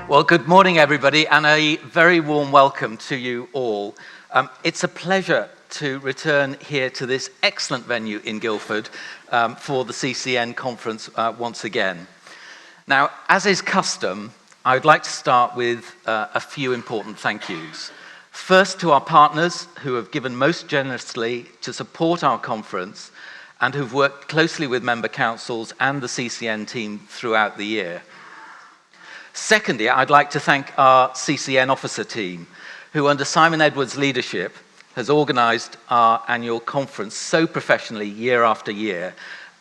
Well, good morning, everybody, and a very warm welcome to you all. It's a pleasure to return here to this excellent venue in Guildford for the CCN Conference once again. Now, as is custom, I would like to start with a few important thank yous. First, to our partners who have given most generously to support our conference and who've worked closely with member councils and the CCN team throughout the year. Secondly, I'd like to thank our CCN officer team, who under Simon Edwards' leadership has organised our annual conference so professionally year after year,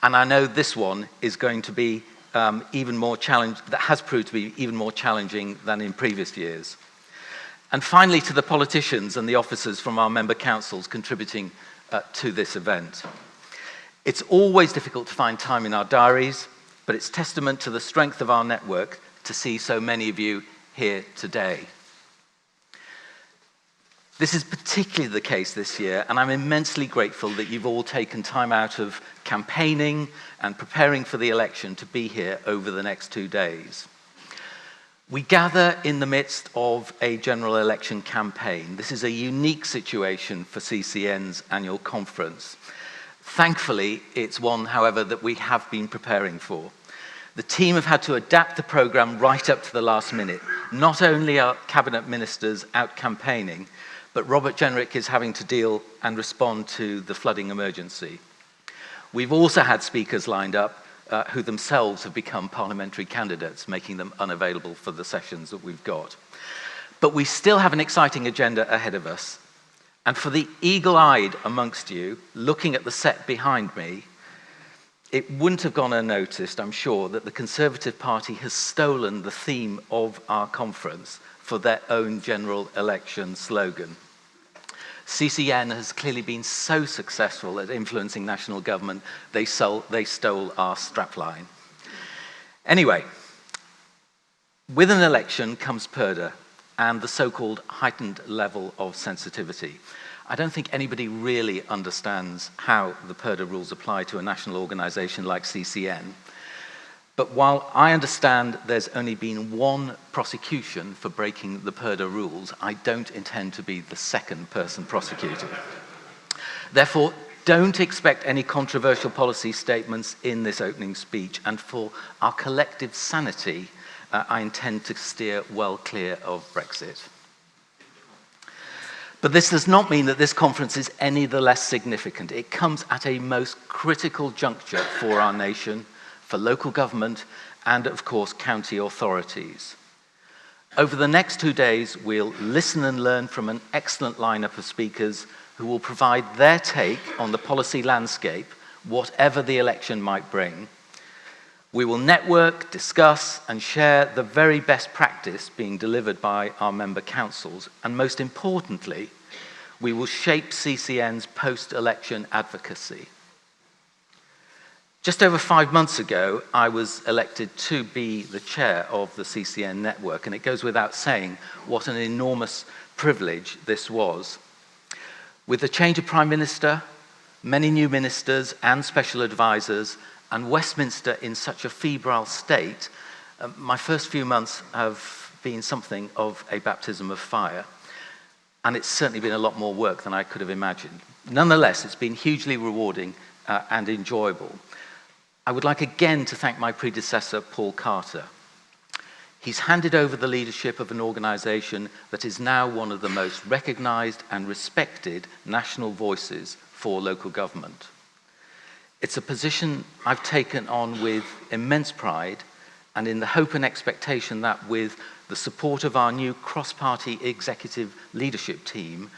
and I know this one is going to be even more challenging, that has proved to be even more challenging than in previous years. And finally, to the politicians and the officers from our member councils contributing to this event. It's always difficult to find time in our diaries, but it's testament to the strength of our network to see so many of you here today. This is particularly the case this year, and I'm immensely grateful that you've all taken time out of campaigning and preparing for the election to be here over the next 2 days. We gather in the midst of a general election campaign. This is a unique situation for CCN's annual conference. Thankfully, it's one, however, that we have been preparing for. The team have had to adapt the programme right up to the last minute. Not only are cabinet ministers out campaigning, but Robert Jenrick is having to deal and respond to the flooding emergency. We've also had speakers lined up who themselves have become parliamentary candidates, making them unavailable for the sessions that we've got. But we still have an exciting agenda ahead of us. And for the eagle-eyed amongst you, looking at the set behind me, it wouldn't have gone unnoticed, I'm sure, that the Conservative Party has stolen the theme of our conference for their own general election slogan. CCN has clearly been so successful at influencing national government, they stole our strapline. Anyway, with an election comes purdah and the so-called heightened level of sensitivity. I don't think anybody really understands how the purdah rules apply to a national organisation like CCN. But while I understand there's only been one prosecution for breaking the purdah rules, I don't intend to be the second person prosecuted. Therefore, don't expect any controversial policy statements in this opening speech, and for our collective sanity, I intend to steer well clear of Brexit. But this does not mean that this conference is any the less significant. It comes at a most critical juncture for our nation, for local government, and of course, county authorities. Over the next 2 days, we'll listen and learn from an excellent lineup of speakers who will provide their take on the policy landscape, whatever the election might bring. We will network, discuss, and share the very best practice being delivered by our member councils, and most importantly, we will shape CCN's post-election advocacy. Just over 5 months ago, I was elected to be the chair of the CCN network, and it goes without saying what an enormous privilege this was. With the change of Prime Minister, many new ministers and special advisors, and Westminster in such a febrile state, my first few months have been something of a baptism of fire. And it's certainly been a lot more work than I could have imagined. Nonetheless, it's been hugely rewarding and enjoyable. I would like again to thank my predecessor, Paul Carter. He's handed over the leadership of an organisation that is now one of the most recognised and respected national voices for local government. It's a position I've taken on with immense pride, and in the hope and expectation that with the support of our new cross-party executive leadership team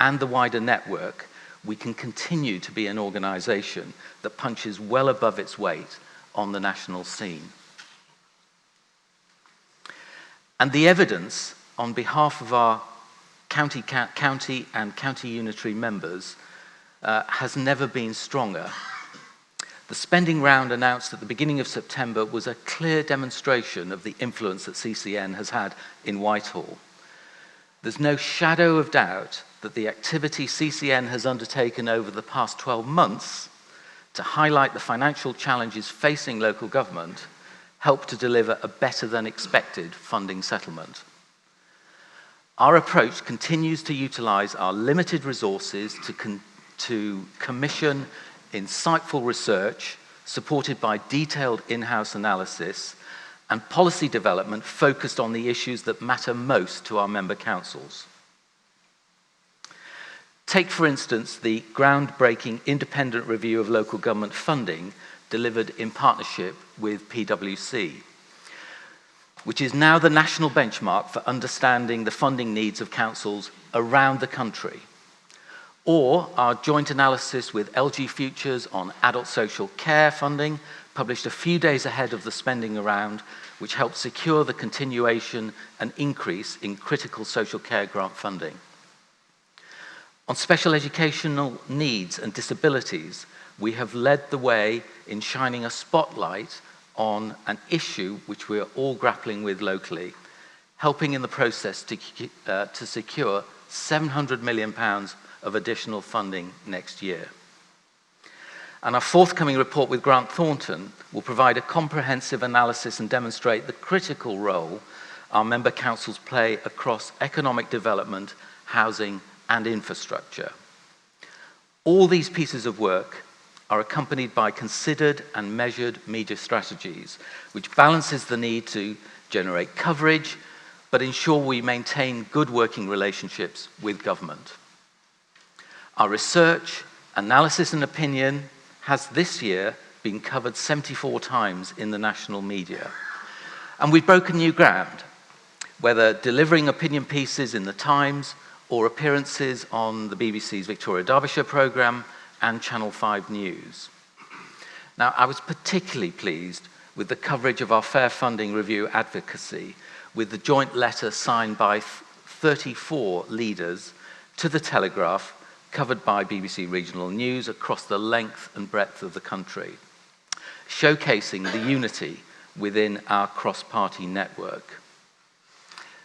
and the wider network, we can continue to be an organisation that punches well above its weight on the national scene. And the evidence on behalf of our county and county unitary members has never been stronger. The spending round announced at the beginning of September was a clear demonstration of the influence that CCN has had in Whitehall. There's no shadow of doubt that the activity CCN has undertaken over the past 12 months to highlight the financial challenges facing local government help to deliver a better than expected funding settlement. Our approach continues to utilise our limited resources to commission insightful research supported by detailed in-house analysis and policy development focused on the issues that matter most to our member councils. Take, for instance, the groundbreaking independent review of local government funding delivered in partnership with PwC, which is now the national benchmark for understanding the funding needs of councils around the country. Or our joint analysis with LG Futures on adult social care funding, published a few days ahead of the spending round, which helped secure the continuation and increase in critical social care grant funding. On special educational needs and disabilities, we have led the way in shining a spotlight on an issue which we are all grappling with locally, helping in the process to secure £700 million of additional funding next year. And our forthcoming report with Grant Thornton will provide a comprehensive analysis and demonstrate the critical role our member councils play across economic development, housing, and infrastructure. All these pieces of work are accompanied by considered and measured media strategies, which balances the need to generate coverage, but ensure we maintain good working relationships with government. Our research, analysis, and opinion has this year been covered 74 times in the national media. And we've broken new ground, whether delivering opinion pieces in the Times or appearances on the BBC's Victoria Derbyshire programme and Channel 5 News. Now, I was particularly pleased with the coverage of our fair funding review advocacy, with the joint letter signed by 34 leaders to the Telegraph, covered by BBC Regional News across the length and breadth of the country, showcasing the unity within our cross-party network.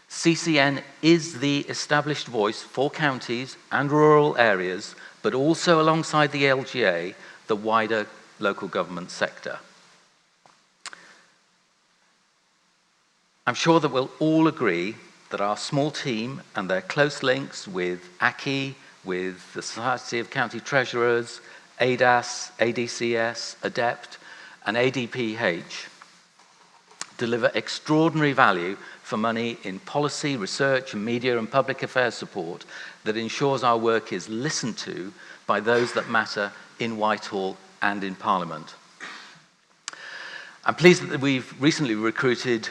CCN is the established voice for counties and rural areas, but also alongside the LGA, the wider local government sector. I'm sure that we'll all agree that our small team and their close links with ACCI, with the Society of County Treasurers, ADAS, ADCS, ADEPT, and ADPH deliver extraordinary value for money in policy, research, media, and public affairs support that ensures our work is listened to by those that matter in Whitehall and in Parliament. I'm pleased that we've recently recruited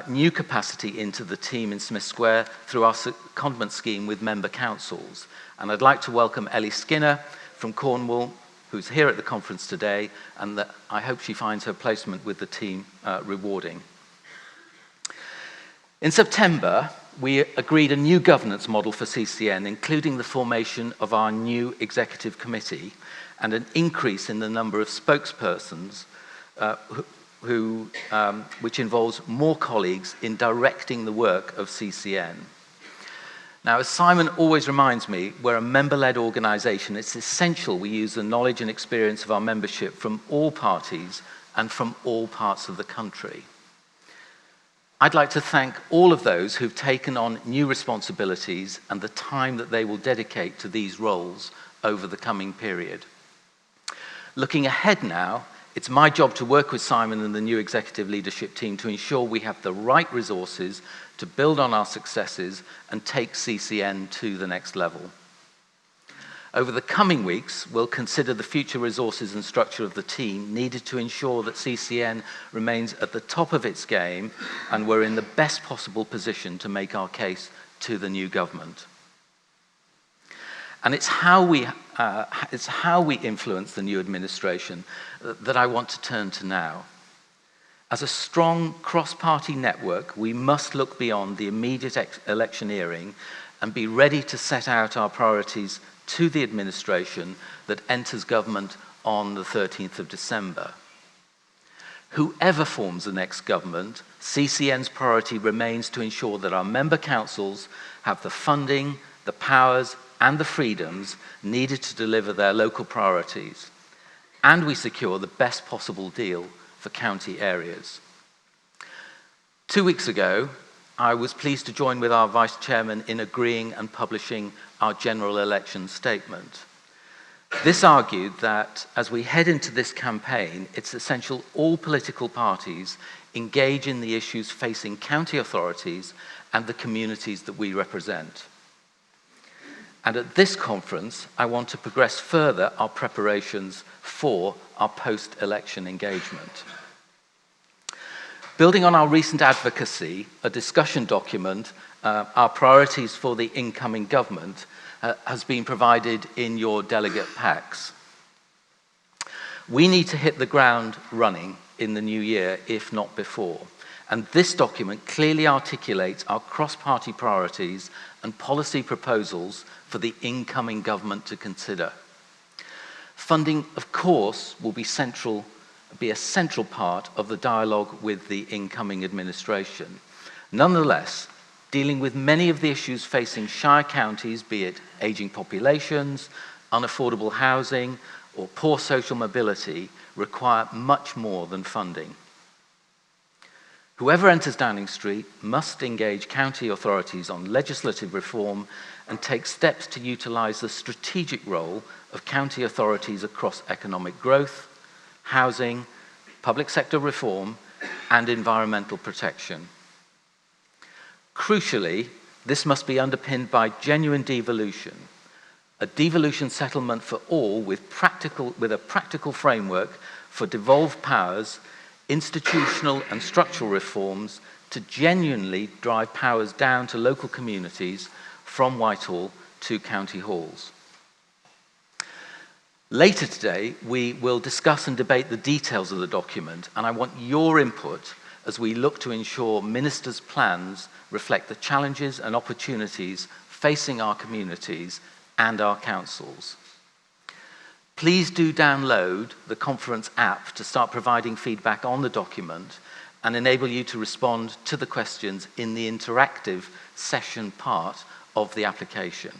new capacity into the team in Smith Square through our secondment scheme with member councils. And I'd like to welcome Ellie Skinner from Cornwall, who's here at the conference today, and that I hope she finds her placement with the team rewarding. In September, we agreed a new governance model for CCN, including the formation of our new executive committee and an increase in the number of spokespersons, which involves more colleagues in directing the work of CCN. Now, as Simon always reminds me, we're a member-led organisation. It's essential we use the knowledge and experience of our membership from all parties and from all parts of the country. I'd like to thank all of those who've taken on new responsibilities and the time that they will dedicate to these roles over the coming period. Looking ahead now, it's my job to work with Simon and the new executive leadership team to ensure we have the right resources to build on our successes and take CCN to the next level. Over the coming weeks, we'll consider the future resources and structure of the team needed to ensure that CCN remains at the top of its game and we're in the best possible position to make our case to the new government. And it's how we influence the new administration that I want to turn to now. As a strong cross-party network, we must look beyond the immediate electioneering and be ready to set out our priorities to the administration that enters government on the 13th of December. Whoever forms the next government, CCN's priority remains to ensure that our member councils have the funding, the powers, and the freedoms needed to deliver their local priorities, and we secure the best possible deal for county areas. 2 weeks ago, I was pleased to join with our Vice Chairman in agreeing and publishing our general election statement. This argued that as we head into this campaign, it's essential all political parties engage in the issues facing county authorities and the communities that we represent. And at this conference, I want to progress further our preparations for our post-election engagement. Building on our recent advocacy, a discussion document, our priorities for the incoming government, has been provided in your delegate packs. We need to hit the ground running in the new year, if not before. And this document clearly articulates our cross-party priorities and policy proposals for the incoming government to consider. Funding, of course, will be a central part of the dialogue with the incoming administration. Nonetheless, dealing with many of the issues facing Shire counties, be it ageing populations, unaffordable housing, or poor social mobility, require much more than funding. Whoever enters Downing Street must engage county authorities on legislative reform and take steps to utilise the strategic role of county authorities across economic growth, housing, public sector reform, and environmental protection. Crucially, this must be underpinned by genuine devolution, a devolution settlement for all with a practical framework for devolved powers, institutional and structural reforms to genuinely drive powers down to local communities from Whitehall to county halls. Later today, we will discuss and debate the details of the document, and I want your input as we look to ensure ministers' plans reflect the challenges and opportunities facing our communities and our councils. Please do download the conference app to start providing feedback on the document and enable you to respond to the questions in the interactive session part of the application.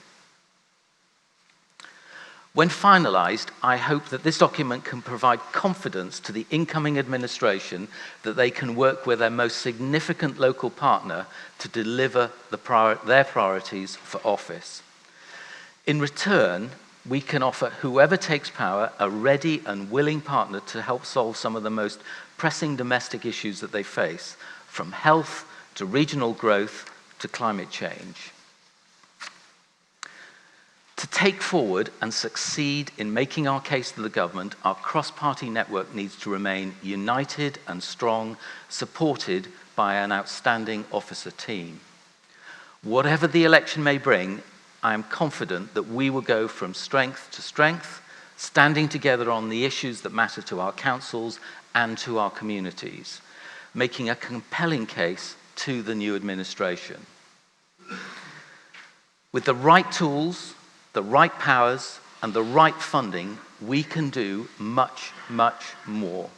When finalised, I hope that this document can provide confidence to the incoming administration that they can work with their most significant local partner to deliver their priorities for office. In return, we can offer whoever takes power a ready and willing partner to help solve some of the most pressing domestic issues that they face, from health to regional growth to climate change. To take forward and succeed in making our case to the government, our cross-party network needs to remain united and strong, supported by an outstanding officer team. Whatever the election may bring, I am confident that we will go from strength to strength, standing together on the issues that matter to our councils and to our communities, making a compelling case to the new administration. With the right tools, the right powers, and the right funding, we can do much, much more,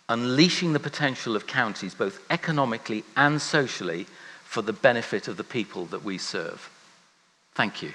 unleashing the potential of counties both economically and socially for the benefit of the people that we serve. Thank you.